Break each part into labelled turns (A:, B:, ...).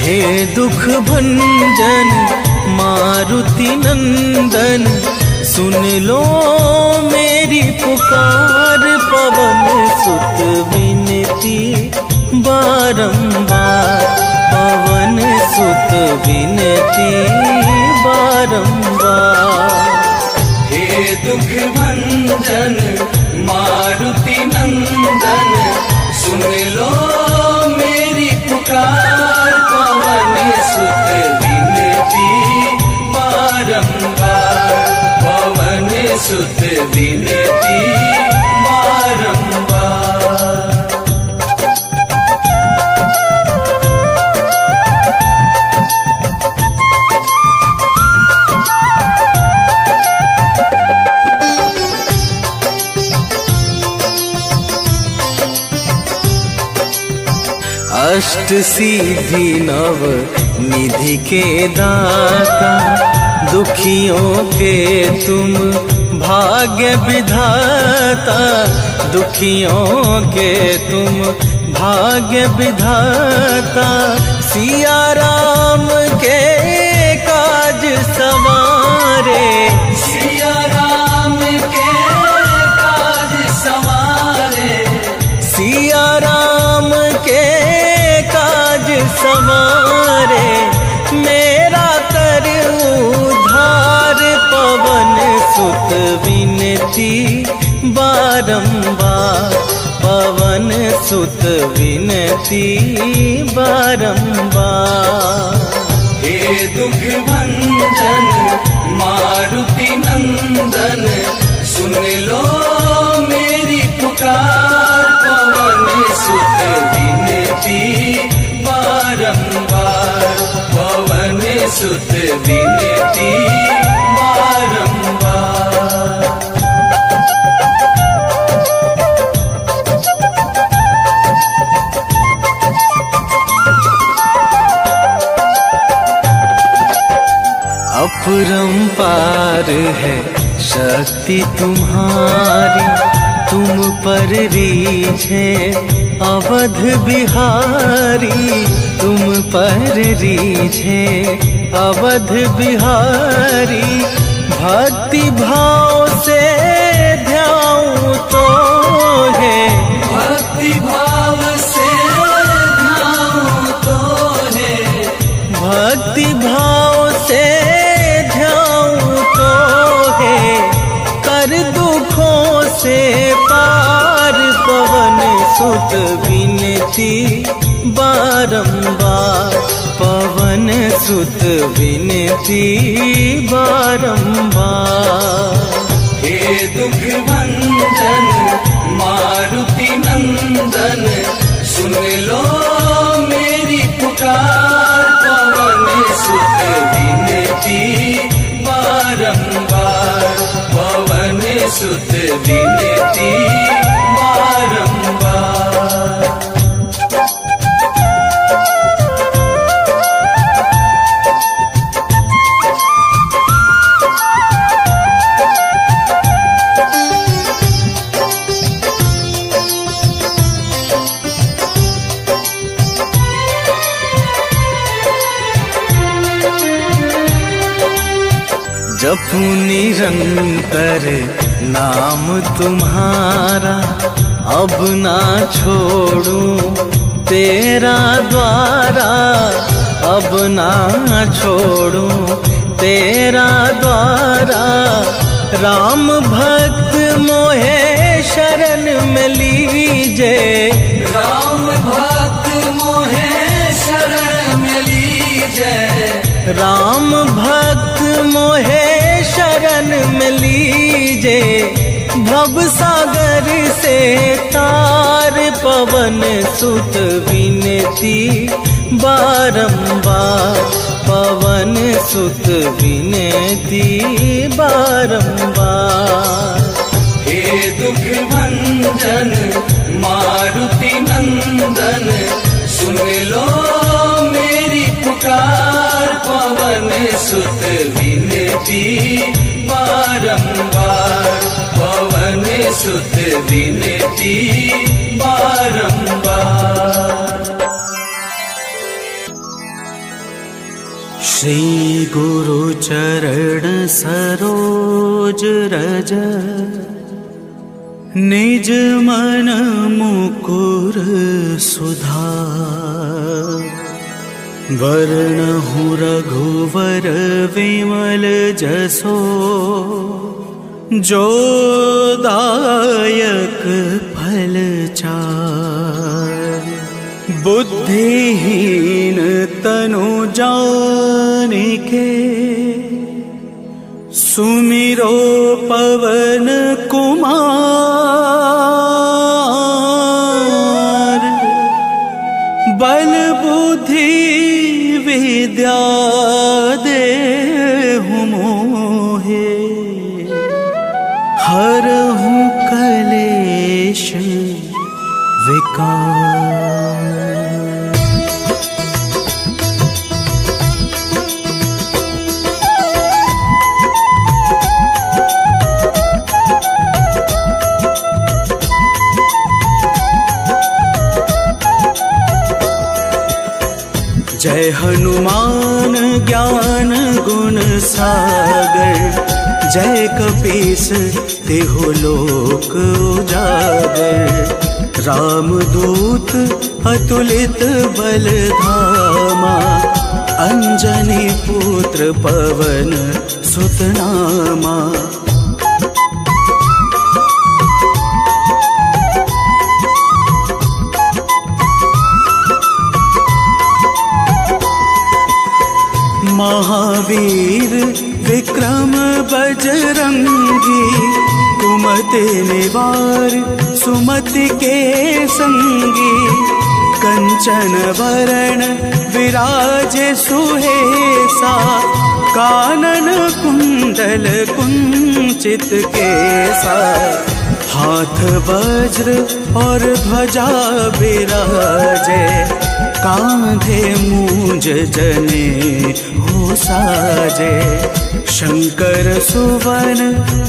A: हे दुख भंजन मारुति नंदन, सुन लो मेरी पुकार। पवन सुत विनती बारंबार, पवन सुत विनती बारंबार।
B: हे दुख भंजन मारुति नंदन, सुन लो मेरी पुकार। पवन सुत विनती बारंबार, पवन सुत विनती बारंबार।
A: अष्ट सिद्धि नव निधि के दाता, दुखियों के तुम भाग्य विधाता। दुखियों के तुम भाग्य विधाता, सिया राम के काज सवारे।
B: सिया राम के काज सवारे,
A: सिया राम के काज सवारे। मेरा कर उद्धार, पवन सुत विनती बारंबार, पवन सुत विनती बारंबार।
B: हे दुख भंजन मारुति नंदन, सुन लो मेरी पुकार। पवन सुत विनती बारंबार, पवन सुत विनती बारंबार।
A: अपरंपार है शक्ति तुम्हारी, तुम पर रीझे अवध बिहारी। तुम पर रीझे अवध बिहारी, भक्ति भाव से ध्याऊं तो है।
B: भक्ति भाव से ध्याऊं तो है,
A: भक्ति भाव से ध्याऊं तो है। कर दुखों से पार, पवन सुत विनती बारंबार, पवन सुत विनती बारंबार।
B: हे दुख भंजन मारुति नंदन, सुन लो मेरी पुकार। पवन सुत विनती बारंबार, पवन सुत विनती बारंबार।
A: जपू निरंतर नाम तुम्हारा, अब ना छोड़ूं तेरा द्वारा। अब ना छोड़ूं तेरा द्वारा। राम भक्त मोहे शरण में लीजे,
B: राम भक्त मोहे शरण में लीजे।
A: राम भक्त मोहे शरण में लीजे। भव सागर से तार, पवन सुत विनती बारंबार, पवन सुत विनती बारंबार।
B: हे दुख भंजन मारुति नंदन, सुन लो मेरी पुकार। पवन सुत विनती बारंबार, पवन सुत विनती बारंबार।
A: श्री गुरु चरण सरोज रज, निज मन मुकुर सुधार। वरणहु रघुवर विमल जसो, जो दायक फल चार। बुद्धिहीन तनु जानिके, सुमिरो पवन कुमार। बल बुद्धि विद्या देहु मोहे, हरहु कलेश विकार। जय हनुमान ज्ञान गुण सागर, जय कपीस तिहु लोक उजागर। रामदूत अतुलित बल धामा, अंजनी पुत्र पवन सुत नामा। महावीर विक्रम बजरंगी, कुमति निवार सुमति के संगी। कंचन वरण विराज सुहेसा, कानन कुंडल कुंचित केसा। हाथ वज्र और ध्वजा विराजे, कांधे मूंज जने हो साजे। शंकर सुवन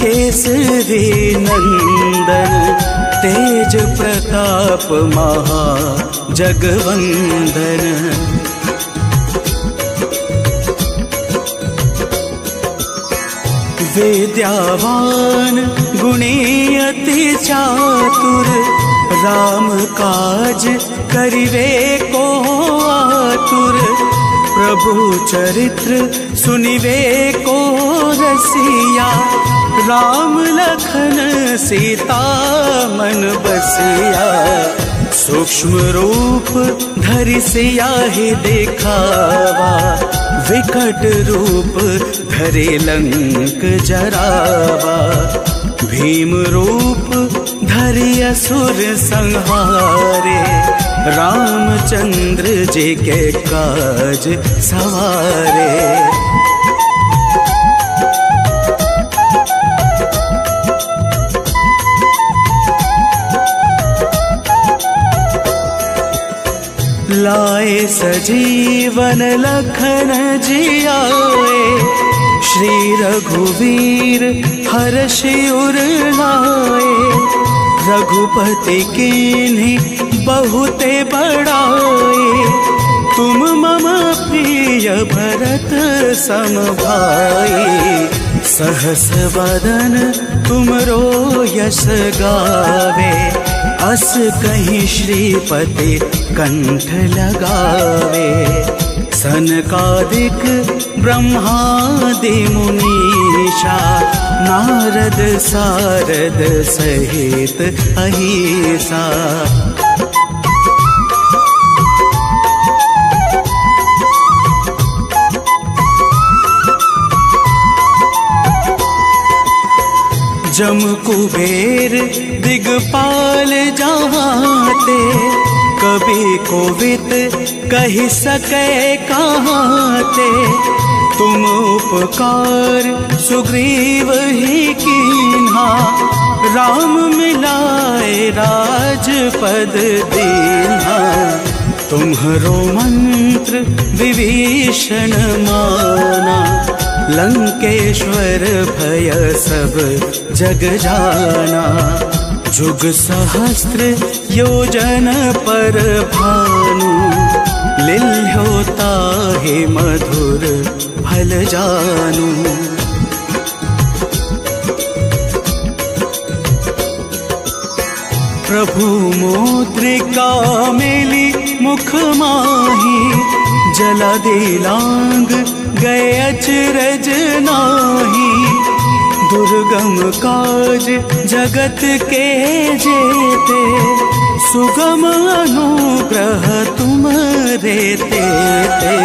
A: केसरी नंदन, तेज प्रताप महा जगवंदन। विद्यावान गुणी अति चातुर, राम काज करिवे को आतुर। प्रभु चरित्र सुनिवे को रसिया, राम लखन सीता मन बसिया। सूक्ष्म रूप धरि सियाहि दिखावा, विकट रूप धरि लंक जरावा। भीम रूप धरि असुर संहारे, रामचंद्र जी के काज सवारे। लाए सजीवन लखन जियाए, श्री रघुवीर हर्षि उर लाए। रघुपति कीन्ही बहुते बड़ाए, तुम मम प्रिय भरत सम भाई। सहस वदन तुमरो यश गावे, अस कहीं श्रीपति कंठ लगावे। सनकादिक ब्रह्मादि मुनीषा, नारद सारद सहित अहिसा। जम कुबेर दिगपाल जहाते, कभी कोविद कही सके कहाते। तुम उपकार सुग्रीव ही कीन्हा, राम मिलाए राजपद दीन्हा। तुम्हरो मंत्र विभीषण माना, लंकेश्वर भय सब जग जाना। जुग सहस्त्र योजन पर भानु, लील्होता काहे मधुर फल जानू। प्रभु मुद्रिका मेली मुख माही, जला दे लांग गए अचरज नाही। दुर्गम काज जगत के जेते, सुगम अनुग्रह तुम रेते ते।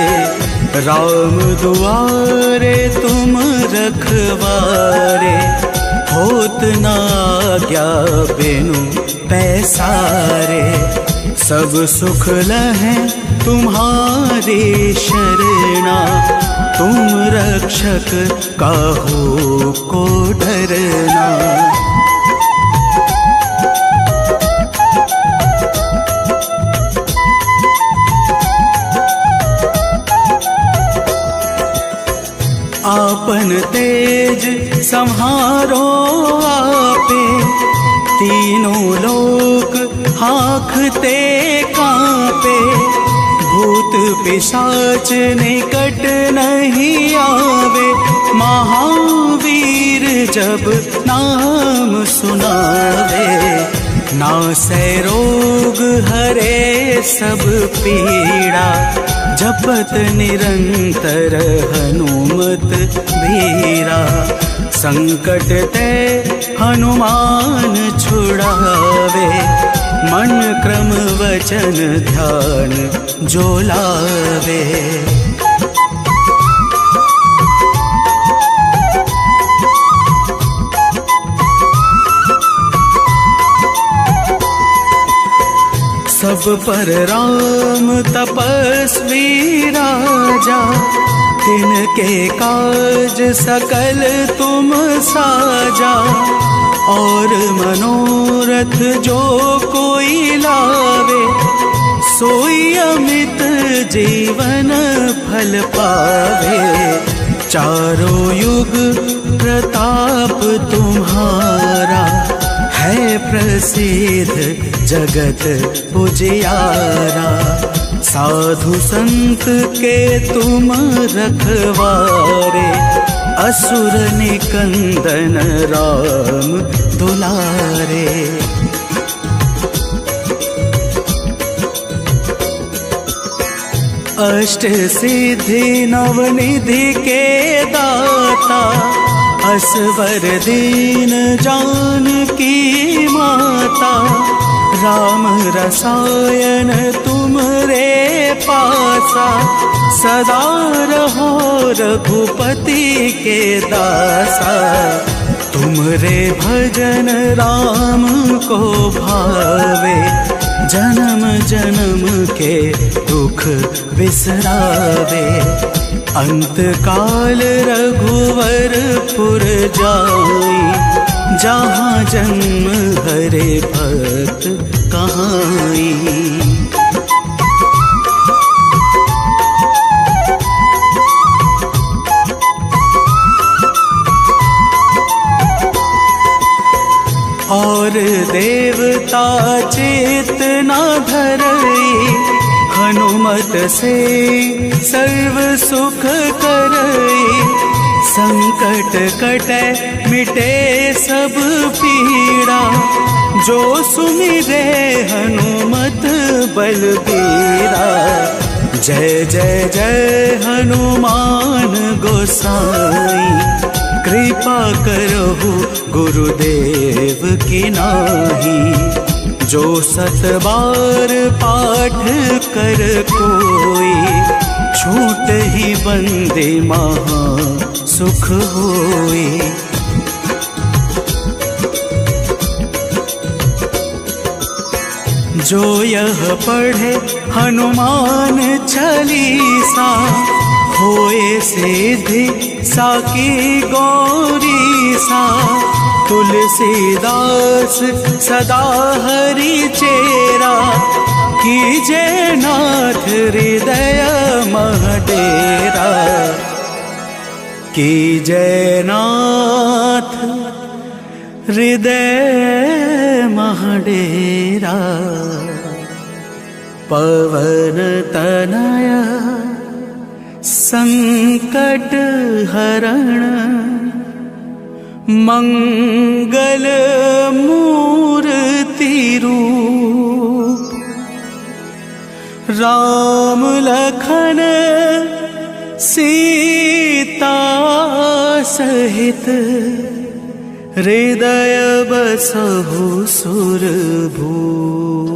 A: राम दुआरे तुम रखवारे, होत ना आज्ञा बिनु पैसारे। सब सुख लहे तुम्हारे शरणा, तुम रक्षक काहू को डरना। आपन तेज संहारो आपे, तीनों लोक हांकते कांपे। भूत पिशाच निकट नहीं आवे, महावीर जब नाम सुनावे। नासै रोग हरे सब पीड़ा, जपत निरंतर हनुमत बीरा। संकट ते हनुमान छुड़ावे, मन क्रम वचन ध्यान जो लावे। सब पर राम तपस्वी राजा, तिनके काज सकल तुम साजा। और मनोरथ जो कोई लावे, सोई अमित जीवन फल पावे। चारों युग प्रताप तुम्हारा, है प्रसिद्ध जगत पुजियारा। साधु संत के तुम रखवारे, असुर निकंदन राम दुलारे। अष्ट सिद्धि नवनिधि के दाता, असवर दीन जानकी माता। राम रसायन तुमरे पासा, सदा रहो रघुपति के दासा। तुमरे भजन राम को भावे, जन्म जन्म के दुख बिसरावे। अंत काल रघुवरपुर जाई, जहाँ जन्म हरे भक्त कहाई। और देवता चेतना धरई, हनुमत से सर्व सुख करई। संकट कटे मिटे सब पीड़ा, जो सुमिरे हनुमत बलबीरा। जय जय जय हनुमान गोसाई, कृपा करहु गुरुदेव की नाही। जो सत बार पाठ कर कोई, छूट ही बंदे महा सुख होई। जो यह पढ़े हनुमान चालीसा, होए सिद्धि साकी गौरी सा। तुलसीदास सदा हरि चेरा, कीजे नाथ हृदय मह डेरा। कीजे नाथ हृदय मह डेरा। पवन तनया संकट हरण मंगल मूर्ति रूप, राम लखन सीता सहित हृदय बसहु सुरभूप।